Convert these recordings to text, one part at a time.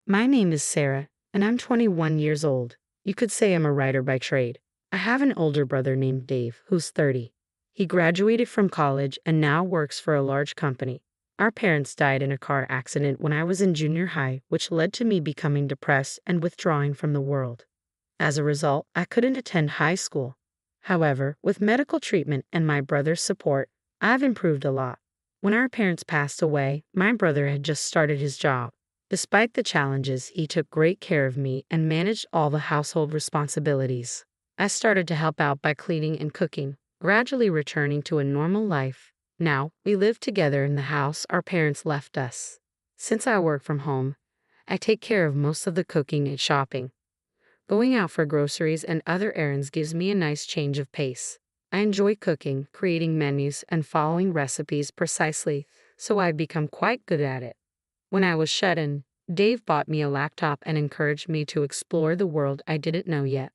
My name is Sarah, and I'm 21 years old. You could say I'm a writer by trade. I have an older brother named Dave, who's 30. He graduated from college and now works for a large company. Our parents died in a car accident when I was in junior high, which led to me becoming depressed and withdrawing from the world. As a result, I couldn't attend high school. However, with medical treatment and my brother's support, I've improved a lot. When our parents passed away, my brother had just started his job. Despite the challenges, he took great care of me and managed all the household responsibilities. I started to help out by cleaning and cooking, gradually returning to a normal life. Now, we live together in the house our parents left us. Since I work from home, I take care of most of the cooking and shopping. Going out for groceries and other errands gives me a nice change of pace. I enjoy cooking, creating menus, and following recipes precisely, so I've become quite good at it. When I was shut in, Dave bought me a laptop and encouraged me to explore the world I didn't know yet.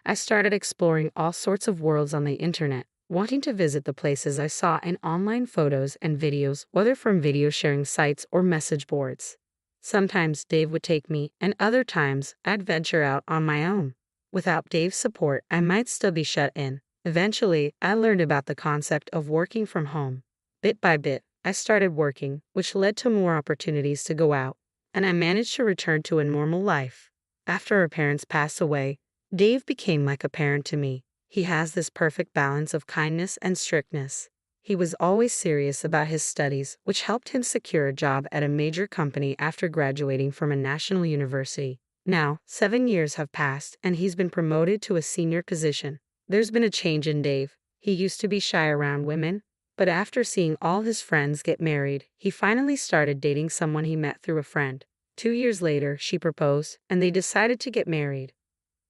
I started exploring all sorts of worlds on the internet, wanting to visit the places I saw in online photos and videos, whether from video sharing sites or message boards. Sometimes Dave would take me, and other times I'd venture out on my own. Without Dave's support, I might still be shut in. Eventually, I learned about the concept of working from home. Bit by bit, I started working, which led to more opportunities to go out, and I managed to return to a normal life. After our parents passed away, Dave became like a parent to me. He has this perfect balance of kindness and strictness. He was always serious about his studies, which helped him secure a job at a major company after graduating from a national university. Now, 7 years have passed, and he's been promoted to a senior position. There's been a change in Dave. He used to be shy around women, but after seeing all his friends get married, he finally started dating someone he met through a friend. 2 years later, she proposed, and they decided to get married.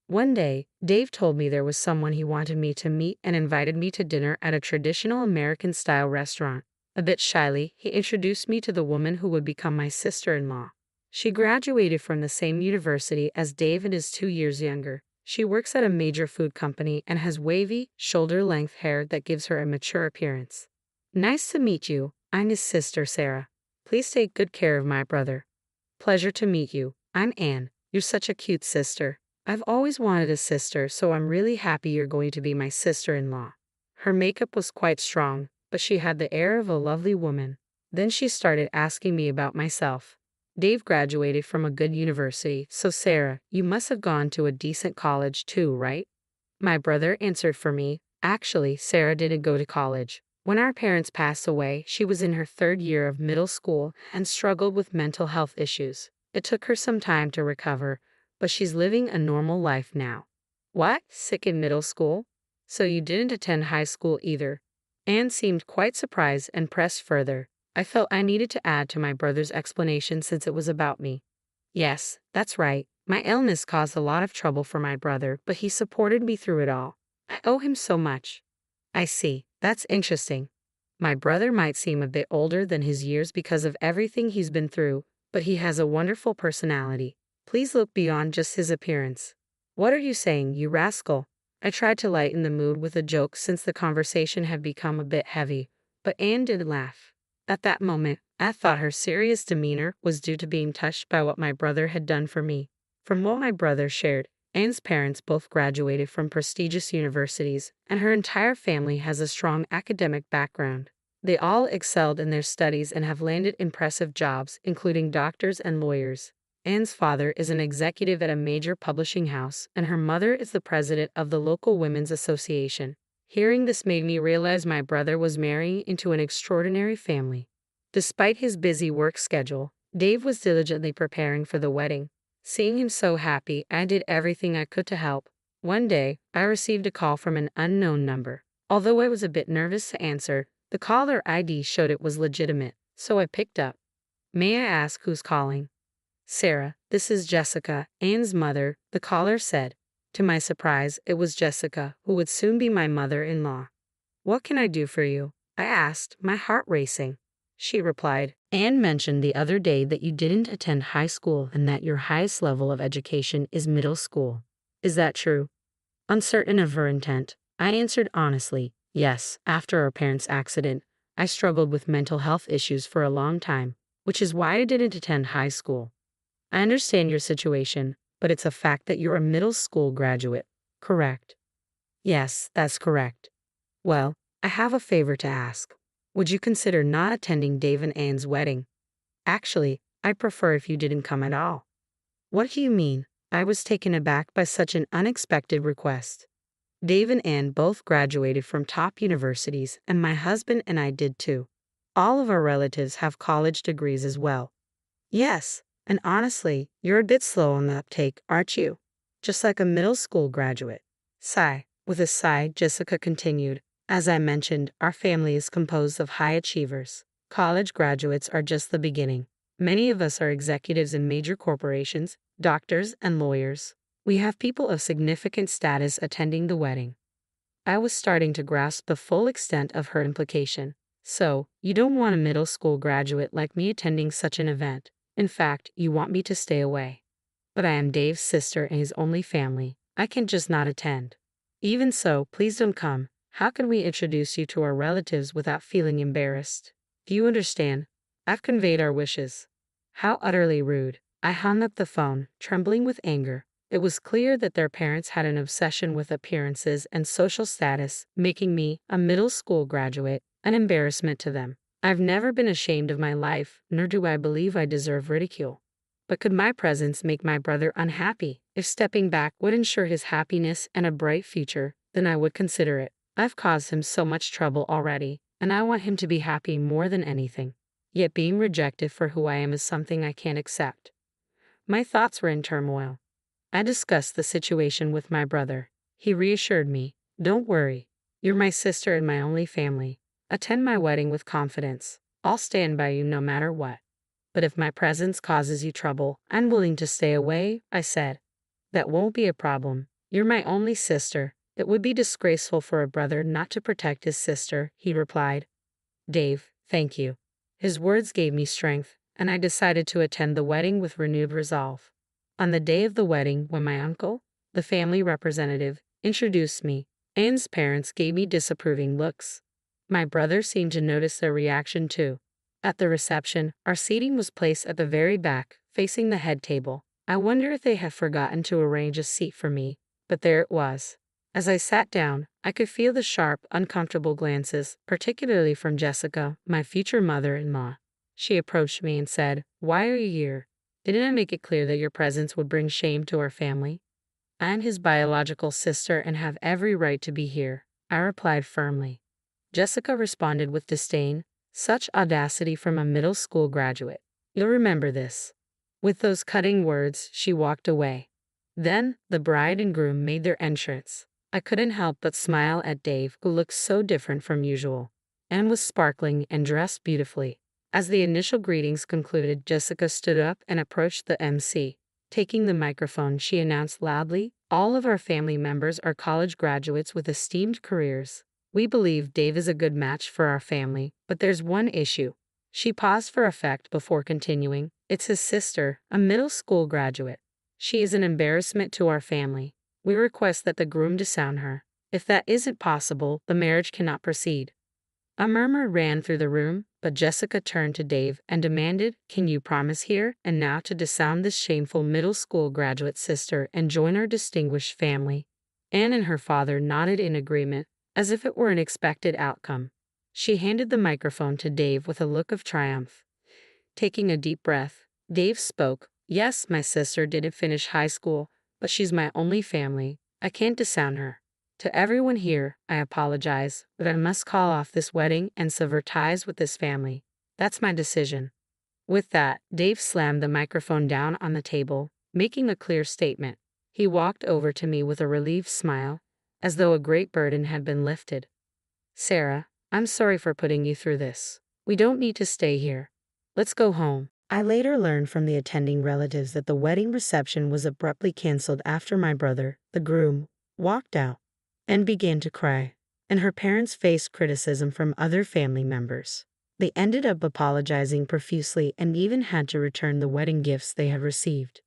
One day, Dave told me there was someone he wanted me to meet and invited me to dinner at a traditional American-style restaurant. A bit shyly, he introduced me to the woman who would become my sister-in-law. She graduated from the same university as Dave and is 2 years younger. She works at a major food company and has wavy, shoulder-length hair that gives her a mature appearance. Nice to meet you. I'm his sister, Sarah. Please take good care of my brother. Pleasure to meet you. I'm Anne. You're such a cute sister. I've always wanted a sister, so I'm really happy you're going to be my sister-in-law. Her makeup was quite strong, but she had the air of a lovely woman. Then she started asking me about myself. Dave graduated from a good university, so Sarah, you must have gone to a decent college too, right? My brother answered for me. Actually, Sarah didn't go to college. When our parents passed away, she was in her 3rd year of middle school and struggled with mental health issues. It took her some time to recover, but she's living a normal life now. What? Sick in middle school? So you didn't attend high school either? Anne seemed quite surprised and pressed further. I felt I needed to add to my brother's explanation since it was about me. Yes, that's right. My illness caused a lot of trouble for my brother, but he supported me through it all. I owe him so much. I see. That's interesting. My brother might seem a bit older than his years because of everything he's been through, but he has a wonderful personality. Please look beyond just his appearance. What are you saying, you rascal? I tried to lighten the mood with a joke since the conversation had become a bit heavy, but Anne did laugh. At that moment, I thought her serious demeanor was due to being touched by what my brother had done for me. From what my brother shared, Anne's parents both graduated from prestigious universities, and her entire family has a strong academic background. They all excelled in their studies and have landed impressive jobs, including doctors and lawyers. Anne's father is an executive at a major publishing house, and her mother is the president of the local women's association. Hearing this made me realize my brother was marrying into an extraordinary family. Despite his busy work schedule, Dave was diligently preparing for the wedding. Seeing him so happy, I did everything I could to help. One day, I received a call from an unknown number. Although I was a bit nervous to answer, the caller ID showed it was legitimate, so I picked up. May I ask who's calling? Sarah, this is Jessica, Anne's mother, the caller said. To my surprise, it was Jessica, who would soon be my mother-in-law. What can I do for you? I asked, my heart racing. She replied, Anne mentioned the other day that you didn't attend high school and that your highest level of education is middle school. Is that true? Uncertain of her intent, I answered honestly, yes. After our parents' accident, I struggled with mental health issues for a long time, which is why I didn't attend high school. I understand your situation, but it's a fact that you're a middle school graduate, correct? Yes, that's correct. Well, I have a favor to ask. Would you consider not attending Dave and Anne's wedding? Actually, I'd prefer if you didn't come at all. What do you mean? I was taken aback by such an unexpected request. Dave and Ann both graduated from top universities, and my husband and I did too. All of our relatives have college degrees as well. Yes, and honestly, you're a bit slow on the uptake, aren't you? Just like a middle school graduate. Sigh. With a sigh, Jessica continued, as I mentioned, our family is composed of high achievers. College graduates are just the beginning. Many of us are executives in major corporations, doctors, and lawyers. We have people of significant status attending the wedding. I was starting to grasp the full extent of her implication. So, you don't want a middle school graduate like me attending such an event. In fact, you want me to stay away. But I am Dave's sister and his only family. I can just not attend. Even so, please don't come. How can we introduce you to our relatives without feeling embarrassed? Do you understand? I've conveyed our wishes. How utterly rude. I hung up the phone, trembling with anger. It was clear that their parents had an obsession with appearances and social status, making me, a middle school graduate, an embarrassment to them. I've never been ashamed of my life, nor do I believe I deserve ridicule. But could my presence make my brother unhappy? If stepping back would ensure his happiness and a bright future, then I would consider it. I've caused him so much trouble already, and I want him to be happy more than anything. Yet being rejected for who I am is something I can't accept. My thoughts were in turmoil. I discussed the situation with my brother. He reassured me, "Don't worry. You're my sister and my only family. Attend my wedding with confidence. I'll stand by you no matter what. But if my presence causes you trouble, I'm willing to stay away," I said. "That won't be a problem. You're my only sister. It would be disgraceful for a brother not to protect his sister," he replied. "Dave, thank you." His words gave me strength, and I decided to attend the wedding with renewed resolve. On the day of the wedding, when my uncle, the family representative, introduced me, Anne's parents gave me disapproving looks. My brother seemed to notice their reaction too. At the reception, our seating was placed at the very back, facing the head table. I wonder if they had forgotten to arrange a seat for me, but there it was. As I sat down, I could feel the sharp, uncomfortable glances, particularly from Jessica, my future mother-in-law. She approached me and said, "Why are you here? Didn't I make it clear that your presence would bring shame to our family? I am his biological sister and have every right to be here," I replied firmly. Jessica responded with disdain. Such audacity from a middle school graduate. "You'll remember this." With those cutting words, she walked away. Then, the bride and groom made their entrance. I couldn't help but smile at Dave, who looked so different from usual. Anne was sparkling and dressed beautifully. As the initial greetings concluded, Jessica stood up and approached the MC. Taking the microphone, she announced loudly, "All of our family members are college graduates with esteemed careers. We believe Dave is a good match for our family, but there's one issue." She paused for effect before continuing, "It's his sister, a middle school graduate. She is an embarrassment to our family. We request that the groom disown her. If that isn't possible, the marriage cannot proceed." A murmur ran through the room, but Jessica turned to Dave and demanded, "Can you promise here and now to disown this shameful middle school graduate sister and join our distinguished family?" Anne and her father nodded in agreement, as if it were an expected outcome. She handed the microphone to Dave with a look of triumph. Taking a deep breath, Dave spoke, "Yes, my sister didn't finish high school, but she's my only family. I can't disown her. To everyone here, I apologize, but I must call off this wedding and sever ties with this family. That's my decision." With that, Dave slammed the microphone down on the table, making a clear statement. He walked over to me with a relieved smile, as though a great burden had been lifted. "Sarah, I'm sorry for putting you through this. We don't need to stay here. Let's go home." I later learned from the attending relatives that the wedding reception was abruptly canceled after my brother, the groom, walked out and began to cry, and her parents faced criticism from other family members. They ended up apologizing profusely and even had to return the wedding gifts they had received.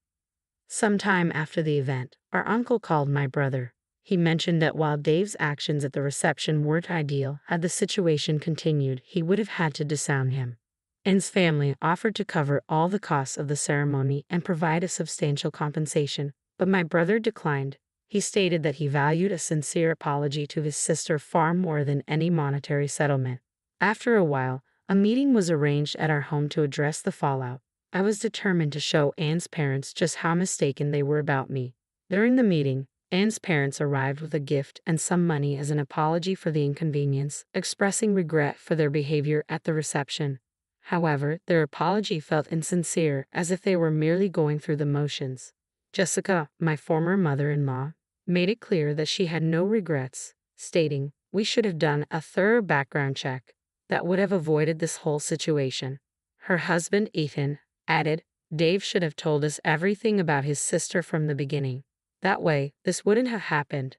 Sometime after the event, our uncle called my brother. He mentioned that while Dave's actions at the reception weren't ideal, had the situation continued, he would have had to disown him. Anne's family offered to cover all the costs of the ceremony and provide a substantial compensation, but my brother declined. He stated that he valued a sincere apology to his sister far more than any monetary settlement. After a while, a meeting was arranged at our home to address the fallout. I was determined to show Anne's parents just how mistaken they were about me. During the meeting, Anne's parents arrived with a gift and some money as an apology for the inconvenience, expressing regret for their behavior at the reception. However, their apology felt insincere, as if they were merely going through the motions. Jessica, my former mother-in-law, made it clear that she had no regrets, stating, "We should have done a thorough background check. That would have avoided this whole situation." Her husband, Ethan, added, "Dave should have told us everything about his sister from the beginning. That way, this wouldn't have happened."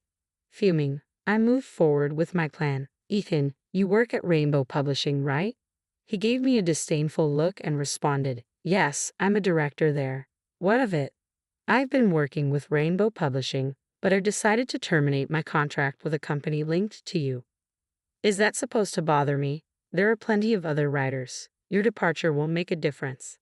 Fuming, I moved forward with my plan. "Ethan, you work at Rainbow Publishing, right?" He gave me a disdainful look and responded, "Yes, I'm a director there." "What of it?" "I've been working with Rainbow Publishing, but I've decided to terminate my contract with a company linked to you." "Is that supposed to bother me? There are plenty of other writers. Your departure won't make a difference."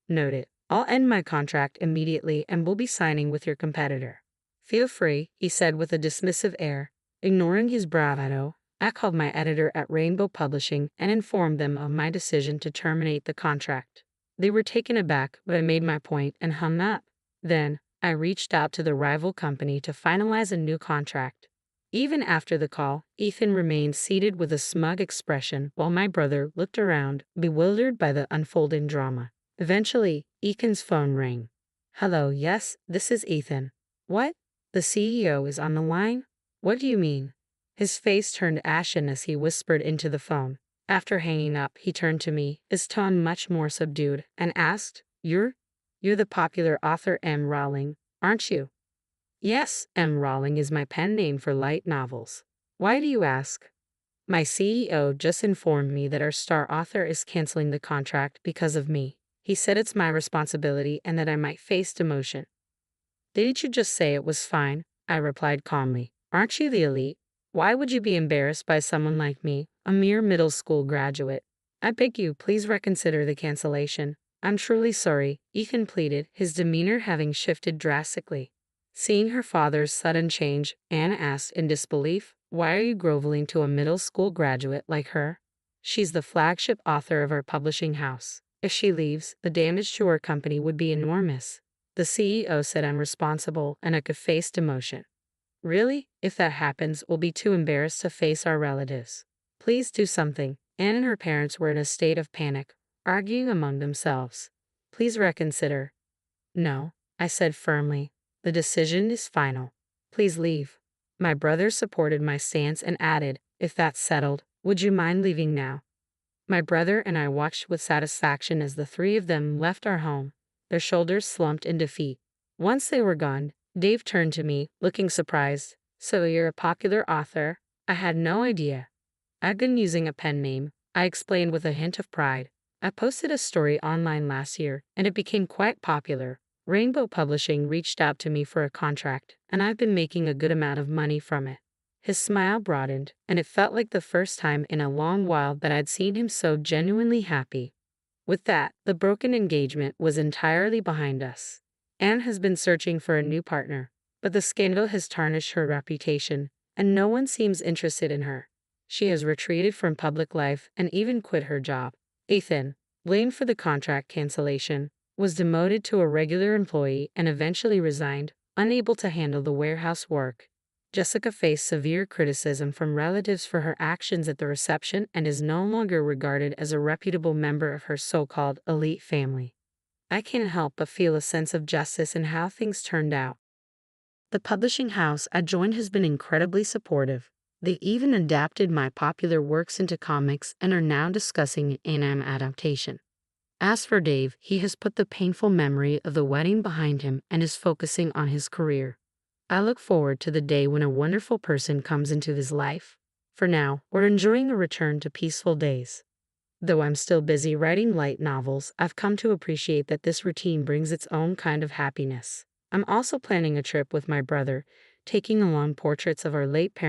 "Noted. I'll end my contract immediately and will be signing with your competitor." "Feel free," he said with a dismissive air. Ignoring his bravado, I called my editor at Rainbow Publishing and informed them of my decision to terminate the contract. They were taken aback, but I made my point and hung up. Then, I reached out to the rival company to finalize a new contract. Even after the call, Ethan remained seated with a smug expression while my brother looked around, bewildered by the unfolding drama. Eventually, Ethan's phone rang. "Hello, yes, this is Ethan." "What? The CEO is on the line? What do you mean?" His face turned ashen as he whispered into the phone. After hanging up, he turned to me, his tone much more subdued, and asked, You're the popular author M. Rowling, aren't you?" "Yes, M. Rowling is my pen name for light novels." "Why do you ask?" "My CEO just informed me that our star author is canceling the contract because of me. He said it's my responsibility and that I might face demotion." "Didn't you just say it was fine?" I replied calmly. "Aren't you the elite? Why would you be embarrassed by someone like me, a mere middle school graduate? I beg you, please reconsider the cancellation." "I'm truly sorry," Ethan pleaded, his demeanor having shifted drastically. Seeing her father's sudden change, Anne asked in disbelief, "Why are you groveling to a middle school graduate like her? She's the flagship author of our publishing house. If she leaves, the damage to our company would be enormous." The CEO said I'm responsible and I could face demotion. "Really? If that happens, we'll be too embarrassed to face our relatives. Please do something." Anne and her parents were in a state of panic, arguing among themselves. "Please reconsider." "No," I said firmly. "The decision is final. Please leave." My brother supported my stance and added, "If that's settled, would you mind leaving now?" My brother and I watched with satisfaction as the three of them left our home, their shoulders slumped in defeat. Once they were gone, Dave turned to me, looking surprised. "So you're a popular author? I had no idea." "I've been using a pen name," I explained with a hint of pride. "I posted a story online last year, and it became quite popular. Rainbow Publishing reached out to me for a contract, and I've been making a good amount of money from it." His smile broadened, and it felt like the first time in a long while that I'd seen him so genuinely happy. With that, the broken engagement was entirely behind us. Anne has been searching for a new partner, but the scandal has tarnished her reputation, and no one seems interested in her. She has retreated from public life and even quit her job. Ethan, blamed for the contract cancellation, was demoted to a regular employee and eventually resigned, unable to handle the warehouse work. Jessica faced severe criticism from relatives for her actions at the reception and is no longer regarded as a reputable member of her so-called elite family. I can't help but feel a sense of justice in how things turned out. The publishing house I joined has been incredibly supportive. They even adapted my popular works into comics and are now discussing an anime adaptation. As for Dave, he has put the painful memory of the wedding behind him and is focusing on his career. I look forward to the day when a wonderful person comes into his life. For now, we're enjoying a return to peaceful days. Though I'm still busy writing light novels, I've come to appreciate that this routine brings its own kind of happiness. I'm also planning a trip with my brother, taking along portraits of our late parents.